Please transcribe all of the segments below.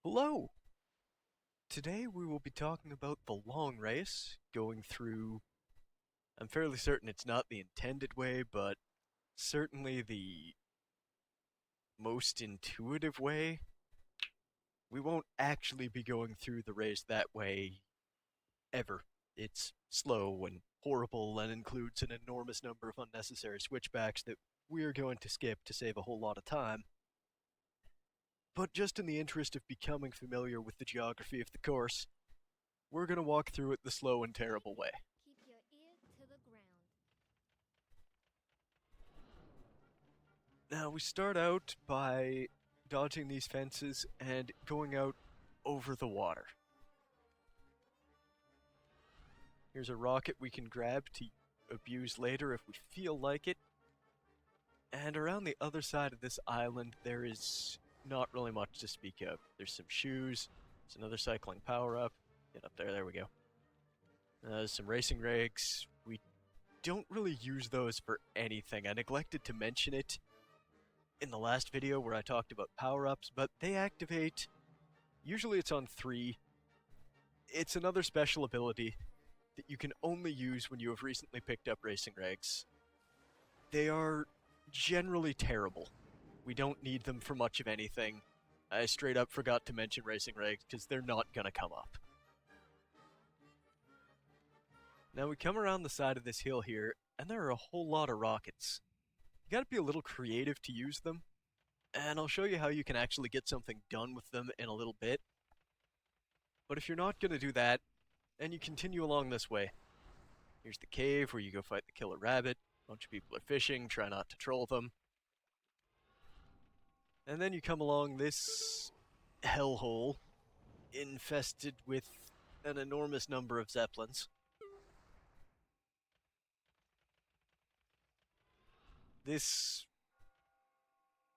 Hello! Today we will be talking about the long race, going through. I'm fairly certain it's not the intended way, but certainly the most intuitive way. We won't actually be going through the race that way ever. It's slow and horrible and includes an enormous number of unnecessary switchbacks that we're going to skip to save a whole lot of time. But just in the interest of becoming familiar with the geography of the course, we're going to walk through it the slow and terrible way. Keep your ear to the ground. Now, we start out by dodging these fences and going out over the water. Here's a rocket we can grab to abuse later if we feel like it. And around the other side of this island, there is not really much to speak of. There's some shoes, there's another cycling power-up. Get up there, there we go. There's some racing rigs. We don't really use those for anything. I neglected to mention it in the last video where I talked about power-ups, but they activate. Usually it's on 3. It's another special ability that you can only use when you have recently picked up racing rigs. They are generally terrible. We don't need them for much of anything. I straight up forgot to mention racing rigs because they're not gonna come up. Now we come around the side of this hill here, and there are a whole lot of rockets. You gotta be a little creative to use them, and I'll show you how you can actually get something done with them in a little bit. But if you're not gonna do that, then you continue along this way. Here's the cave where you go fight the killer rabbit. A bunch of people are fishing, try not to troll them. And then you come along this hellhole, infested with an enormous number of zeppelins. This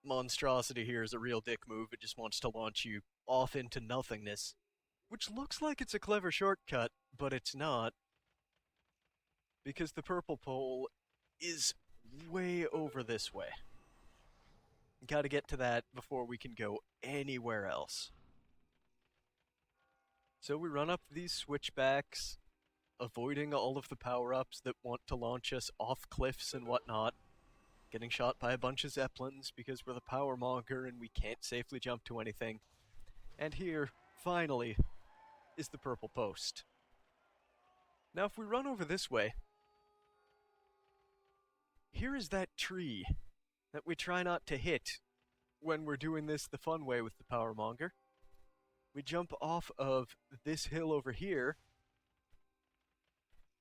monstrosity here is a real dick move. It just wants to launch you off into nothingness, which looks like it's a clever shortcut, but it's not, because the purple pole is way over this way. Gotta get to that before we can go anywhere else. So we run up these switchbacks, avoiding all of the power-ups that want to launch us off cliffs and whatnot, getting shot by a bunch of zeppelins because we're the power monger and we can't safely jump to anything. And here, finally, is the purple post. Now if we run over this way, here is that tree that we try not to hit when we're doing this the fun way with the power monger. We jump off of this hill over here,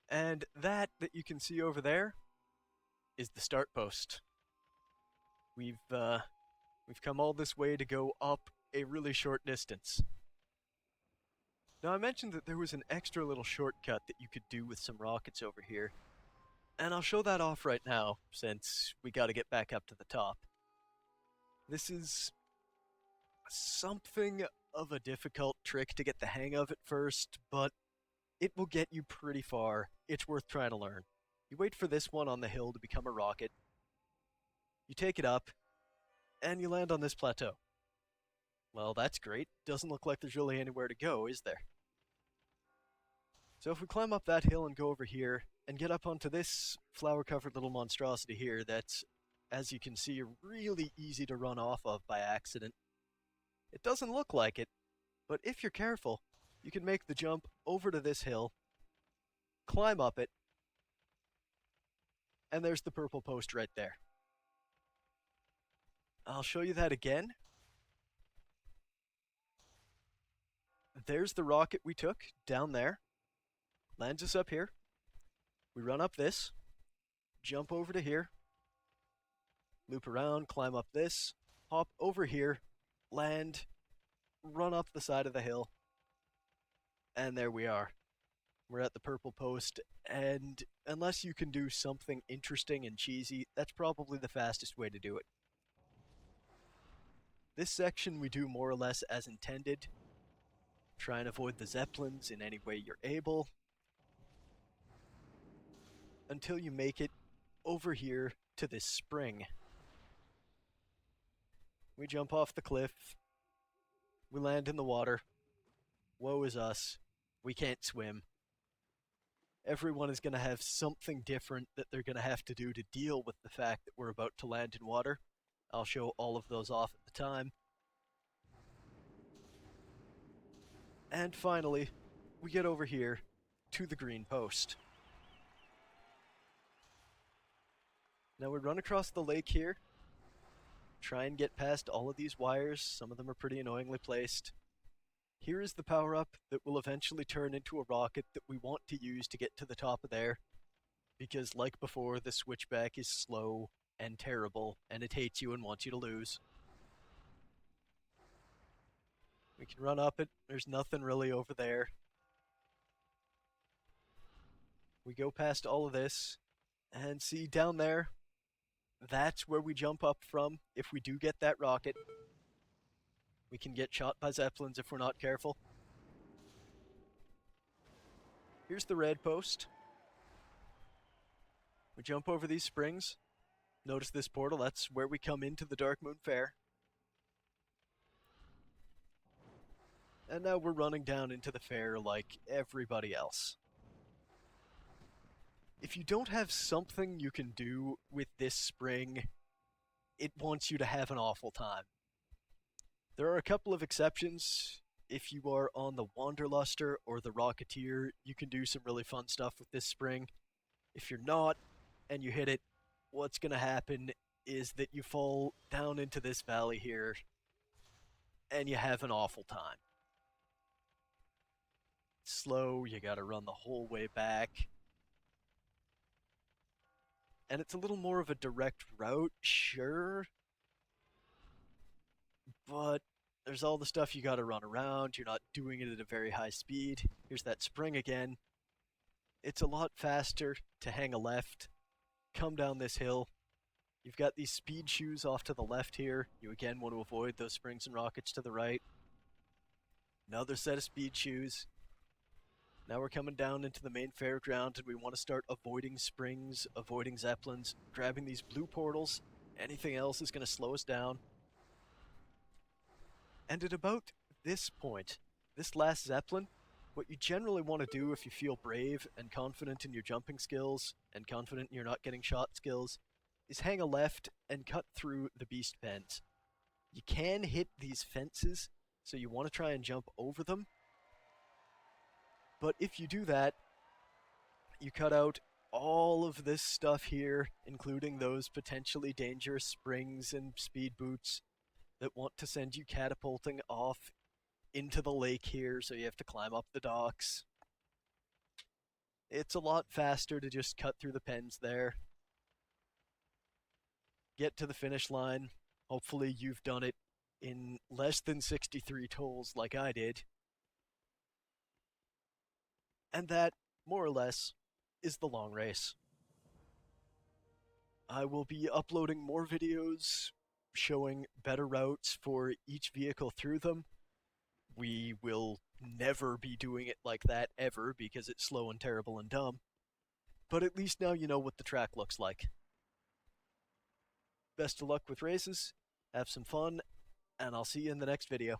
and that you can see over there is the start post. We've come all this way to go up a really short distance. Now I mentioned that there was an extra little shortcut that you could do with some rockets over here, and I'll show that off right now since we gotta get back up to the top. This is something of a difficult trick to get the hang of at first, but it will get you pretty far. It's worth trying to learn. You wait for this one on the hill to become a rocket. You take it up, and you land on this plateau. Well, that's great. Doesn't look like there's really anywhere to go, is there? So if we climb up that hill and go over here, and get up onto this flower-covered little monstrosity here that's, as you can see, really easy to run off of by accident. It doesn't look like it, but if you're careful, you can make the jump over to this hill, climb up it, and there's the purple post right there. I'll show you that again. There's the rocket we took down there. Lands us up here. We run up this, jump over to here, loop around, climb up this, hop over here, land, run up the side of the hill, and there we are. We're at the purple post, and unless you can do something interesting and cheesy, that's probably the fastest way to do it. This section we do more or less as intended. Try and avoid the zeppelins in any way you're able, until you make it over here to this spring. We jump off the cliff, We land in the water. Woe is us. We can't swim. Everyone is going to have something different that they're going to have to do to deal with the fact that we're about to land in water. I'll show all of those off at the time. And finally, we get over here to the green post. Now we run across the lake here, try and get past all of these wires. Some of them are pretty annoyingly placed. Here is the power-up that will eventually turn into a rocket that we want to use to get to the top of there, because like before, the switchback is slow and terrible, and it hates you and wants you to lose. We can run up it. There's nothing really over there. We go past all of this, and see down there, that's where we jump up from if we do get that rocket. We can get shot by zeppelins if we're not careful. Here's the red post. We jump over these springs. Notice this portal, that's where we come into the Darkmoon Faire. And now we're running down into the Faire like everybody else. If you don't have something you can do with this spring, it wants you to have an awful time. There are a couple of exceptions. If you are on the Wanderluster or the Rocketeer, you can do some really fun stuff with this spring. If you're not, and you hit it, what's going to happen is that you fall down into this valley here, and you have an awful time. It's slow, you gotta run the whole way back. And it's a little more of a direct route, sure, but there's all the stuff you gotta run around, you're not doing it at a very high speed. Here's that spring again. It's a lot faster to hang a left, come down this hill. You've got these speed shoes off to the left here. You again want to avoid those springs and rockets to the right. Another set of speed shoes. Now we're coming down into the main fairground, and we want to start avoiding springs, avoiding zeppelins, grabbing these blue portals. Anything else is going to slow us down. And at about this point, this last zeppelin, what you generally want to do if you feel brave and confident in your jumping skills and confident in your not getting shot skills is hang a left and cut through the beast pens. You can hit these fences, so you want to try and jump over them. But if you do that, you cut out all of this stuff here, including those potentially dangerous springs and speed boots that want to send you catapulting off into the lake here, so you have to climb up the docks. It's a lot faster to just cut through the pens there. Get to the finish line. Hopefully you've done it in less than 63 tolls like I did. And that, more or less, is the long race. I will be uploading more videos showing better routes for each vehicle through them. We will never be doing it like that ever because it's slow and terrible and dumb. But at least now you know what the track looks like. Best of luck with races, have some fun, and I'll see you in the next video.